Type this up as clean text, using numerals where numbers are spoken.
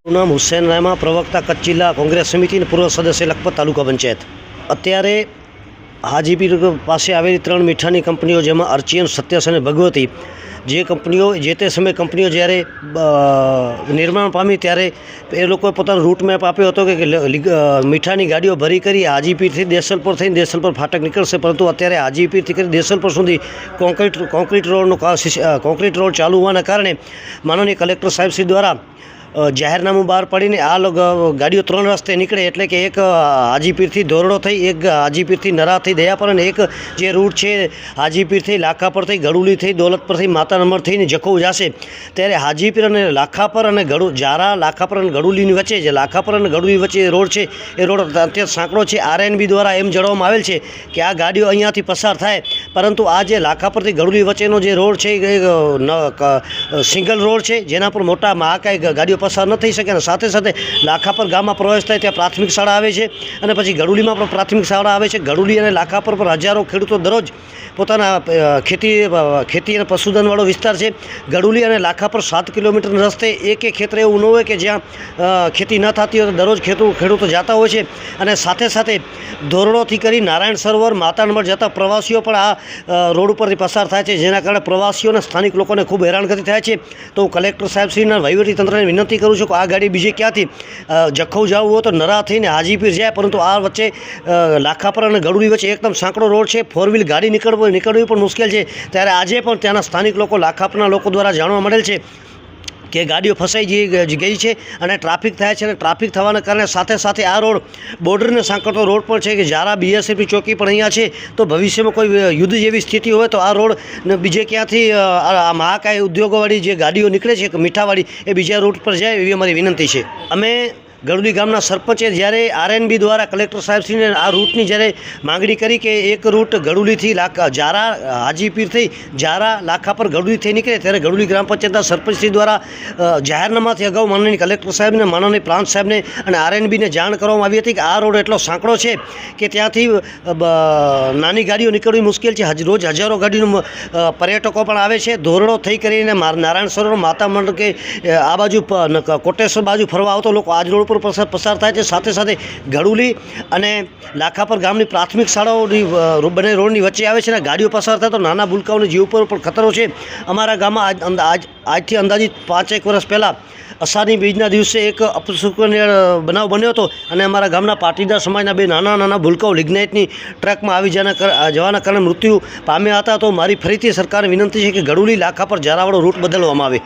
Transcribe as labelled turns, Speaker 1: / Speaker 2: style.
Speaker 1: નામ હુસૈન રહેમા, પ્રવક્તા કચ્છ જિલ્લા કોંગ્રેસ સમિતિ અને પૂર્વ સદસ્ય લખપત તાલુકા પંચાયત. અત્યારે હાજીપીર પાસે આવેલી 3 મીઠાની કંપનીઓ, જેમાં અર્ચિયન, સત્યસ અને ભગવતી, જે કંપનીઓ જે તે સમયે કંપનીઓ જ્યારે નિર્માણ પામી ત્યારે એ લોકોએ પોતાનો રૂટ મેપ આપ્યો હતો કે મીઠાની ગાડીઓ ભરી કરી હાજીપીરથી દેસલપુર થઈને દેસલપુર ફાટક નીકળશે, પરંતુ અત્યારે હાજીપીરથી કરી દેસલપુર સુધી કોન્ક્રીટ રોડ ચાલુ હોવાના કારણે માનનીય કલેક્ટર સાહેબશ્રી દ્વારા જાહેરનામું બહાર પાડીને આ ગાડીઓ 3 રસ્તે નીકળે, એટલે કે એક હાજીપીરથી ધોરડો થઈ, એક હાજીપીરથી નરા થઈ દયાપર, અને એક જે રૂટ છે હાજીપીર થઈ લાખાપર થઈ ગડુલી થઈ દોલતપર થઈ માતા નંબર થઈને જખૌ જશે. ત્યારે હાજીપીર અને લાખાપર અને જારા, લાખાપર અને ગડુલીની વચ્ચે જે લાખાપર અને ગડુલી વચ્ચે રોડ છે એ રોડ અત્યંત સાંકડો છે. RNB દ્વારા એમ જણાવવામાં આવેલ છે કે આ ગાડીઓ અહીંયાથી પસાર થાય, પરંતુ આ જે લાખાપરથી ગડુલી વચ્ચેનો જે રોડ છે એ સિંગલ રોડ છે, જેના પર મોટા મહાકાય ગાડીઓ પસાર ન થઈ શકે. અને સાથે સાથે લાખાપર ગામમાં પ્રવેશ થાય ત્યાં પ્રાથમિક શાળા આવે છે, અને પછી ગડુલીમાં પણ પ્રાથમિક શાળા આવે છે. ગડુલી અને લાખાપર પર હજારો ખેડૂતો દરરોજ પોતાના ખેતી અને પશુધનવાળો વિસ્તાર છે. ગડુલી અને લાખાપર 7 કિલોમીટરના રસ્તે એક ખેતર એવું ન હોય કે જ્યાં ખેતી ન થતી હોય, તો દરરોજ ખેડૂતો જતા હોય છે. અને સાથે સાથે ધોરડોથી કરી નારાયણ સરોવર, માતા નંબર જતા પ્રવાસીઓ પણ આ રોડ ઉપરથી પસાર થાય છે, જેના કારણે પ્રવાસીઓ અને સ્થાનિક લોકોને ખૂબ હેરાનગતિ થાય છે. તો હું કલેક્ટર સાહેબશ્રીના વહીવટીતંત્રને વિનંતી કરું છું કે આ ગાડી બીજે ક્યાંથી જખૌ જવું હોય તો નરા થઈને હાજીપીર જાય, પરંતુ આ વચ્ચે લાખાપર અને ગડુલી વચ્ચે એકદમ સાંકડો રોડ છે, 4 વ્હીલ ગાડી નીકળવી પણ મુશ્કેલ છે. ત્યારે આજે પણ ત્યાંના સ્થાનિક લોકો, લાખાપરના લોકો દ્વારા જાણવા મળેલ છે કે ગાડીઓ ફસાઈ ગઈ છે અને ટ્રાફિક થાય છે. અને ટ્રાફિક થવાના કારણે સાથે સાથે આ રોડ બોર્ડરને સાંકળતો રોડ પણ છે કે જારા BSFની ચોકી પણ અહીંયા છે. તો ભવિષ્યમાં કોઈ યુદ્ધ જેવી સ્થિતિ હોય તો આ રોડ બીજે ક્યાંથી આ મહાકાય ઉદ્યોગોવાળી જે ગાડીઓ નીકળે છે મીઠાવાળી, એ બીજા રૂટ પર જાય એવી અમારી વિનંતી છે. અમે ગડુલી ગામના સરપંચે જ્યારે RNB દ્વારા કલેક્ટર સાહેબશ્રીને આ રૂટની જ્યારે માગણી કરી કે એક રૂટ ગડુલીથી જારા, હાજીપીર થઈ જારા, લાખાપર, ગડુલી થઈ નીકળે, ત્યારે ગડુલી ગ્રામ પંચાયતના સરપંચશ્રી દ્વારા જાહેરનામાથી અગાઉ માનનીય કલેક્ટર સાહેબને, માનનીય પ્રાંત સાહેબને અને RNBને જાણ કરવામાં આવી હતી કે આ રોડ એટલો સાંકડો છે કે ત્યાંથી નાની ગાડીઓ નીકળવી મુશ્કેલ છે. રોજ હજારો ગાડીનું પર્યટકો પણ આવે છે. ધોરડો થઈ કરીને નારાયણ સરોવર, માતા મંડળ કે આ બાજુ કોટેશ્વર બાજુ ફરવા આવતો લોકો આજ રોડ પર પસાર થાય છે. સાથે સાથે ગડુલી અને લાખાપર ગામની પ્રાથમિક શાળાઓની બંને રોડની વચ્ચે આવે છે, અને ગાડીઓ પસાર થાય તો નાના ભૂલકાઓને જીવ પર પણ ખતરો છે. અમારા ગામમાં આજથી અંદાજિત 5-1 વર્ષ પહેલાં અષાઢી બીજના દિવસે એક અપશુકનીય બનાવ બન્યો હતો, અને અમારા ગામના પાટીદાર સમાજના 2 નાના ભૂલકાઓ લિગ્નાઇટની ટ્રકમાં આવી જવાના કારણે મૃત્યુ પામ્યા હતા. તો મારી ફરીથી સરકારને વિનંતી છે કે ગડુલી, લાખાપર, જારાવાળો રૂટ બદલવામાં આવે.